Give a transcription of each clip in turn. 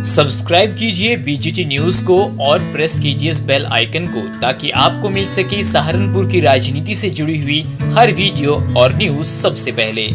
Subscribe कीजिए BGT news को और प्रेस कीजिए इस बेल आइकन को ताकि आपको मिल सके सहारनपुर की राजनीति से जुड़ी हुई हर वीडियो और न्यूज सबसे पहले।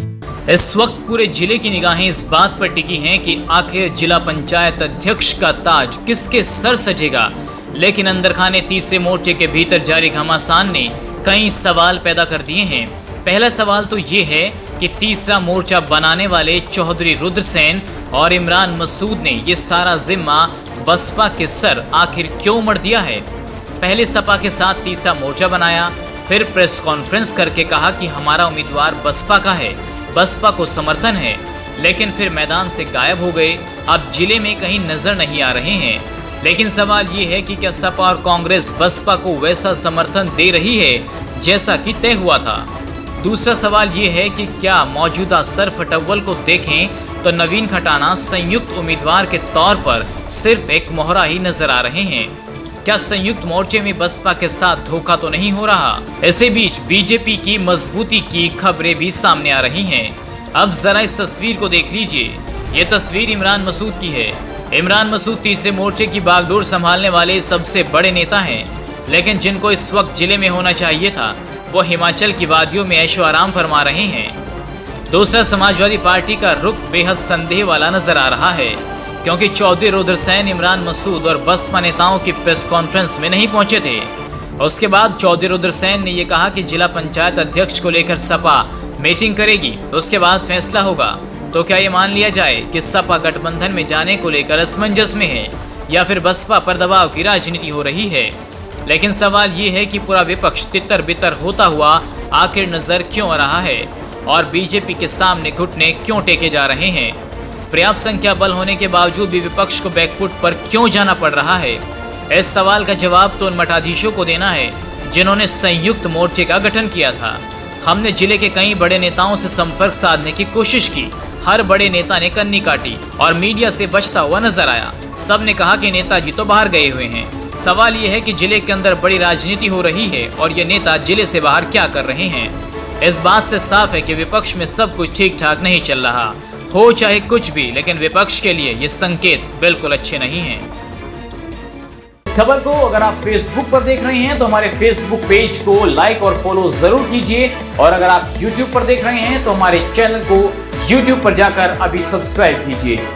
इस वक्त पूरे जिले की निगाहें इस बात पर टिकी हैं कि आखिर जिला पंचायत अध्यक्ष का ताज किसके सर सजेगा। लेकिन अंदर खाने तीसरे मोर्चे के भीतर जारी घमासान ने कई सवाल पैदा कर दिए हैं। पहला सवाल तो ये है कि तीसरा मोर्चा बनाने वाले चौधरी रुद्रसेन और इमरान मसूद ने ये सारा जिम्मा बसपा के सर आखिर क्यों मढ़ दिया है। पहले सपा के साथ तीसरा मोर्चा बनाया, फिर प्रेस कॉन्फ्रेंस करके कहा कि हमारा उम्मीदवार बसपा का है, बसपा को समर्थन है, लेकिन फिर मैदान से गायब हो गए। अब जिले में कहीं नजर नहीं आ रहे हैं। लेकिन सवाल ये है कि क्या सपा और कांग्रेस बसपा को वैसा समर्थन दे रही है जैसा कि तय हुआ था। दूसरा सवाल ये है कि क्या मौजूदा सर फटव्वल को देखें तो नवीन खटाना संयुक्त उम्मीदवार के तौर पर सिर्फ एक मोहरा ही नजर आ रहे हैं। क्या संयुक्त मोर्चे में बसपा के साथ धोखा तो नहीं हो रहा। इसी बीच बीजेपी की मजबूती की खबरें भी सामने आ रही हैं। अब जरा इस तस्वीर को देख लीजिए। ये तस्वीर इमरान मसूद की है। इमरान मसूद तीसरे मोर्चे की बागडोर संभालने वाले सबसे बड़े नेता हैं, लेकिन जिनको इस वक्त जिले में होना चाहिए था वो हिमाचल की वादियों में ऐशो आराम फरमा रहे हैं। दूसरा, समाजवादी पार्टी का रुख बेहद संदेह वाला नजर आ रहा है, क्योंकि चौधरी रुद्रसेन, इमरान मसूद और बसपा नेताओं की प्रेस कॉन्फ्रेंस में नहीं पहुंचे थे। उसके बाद चौधरी रुद्रसेन ने यह कहा कि जिला पंचायत अध्यक्ष को लेकर सपा मीटिंग करेगी, उसके बाद फैसला होगा। तो क्या ये मान लिया जाए कि सपा गठबंधन में जाने को लेकर असमंजस में है या फिर बसपा पर दबाव की राजनीति हो रही है। लेकिन सवाल ये है कि पूरा विपक्ष तितर बितर होता हुआ आखिर नजर क्यों आ रहा है और बीजेपी के सामने घुटने क्यों टेके जा रहे हैं। पर्याप्त संख्या बल होने के बावजूद भी विपक्ष को बैकफुट पर क्यों जाना पड़ रहा है। इस सवाल का जवाब तो उन मठाधीशों को देना है जिन्होंने संयुक्त मोर्चे का गठन किया था। हमने जिले के कई बड़े नेताओं से संपर्क साधने की कोशिश की। हर बड़े नेता ने कन्नी काटी और मीडिया से बचता हुआ नजर आया। सब ने कहा कि नेताजी तो बाहर गए हुए हैं। सवाल यह है कि जिले के अंदर बड़ी राजनीति हो रही है और ये नेता जिले से बाहर क्या कर रहे हैं। इस बात से साफ है कि विपक्ष में सब कुछ ठीक ठाक नहीं चल रहा हो, चाहे कुछ भी, लेकिन विपक्ष के लिए ये संकेत बिल्कुल अच्छे नहीं हैं। इस खबर को अगर आप फेसबुक पर देख रहे हैं तो हमारे फेसबुक पेज को लाइक और फॉलो जरूर कीजिए, और अगर आप यूट्यूब पर देख रहे हैं तो हमारे चैनल को यूट्यूब पर जाकर अभी सब्सक्राइब कीजिए।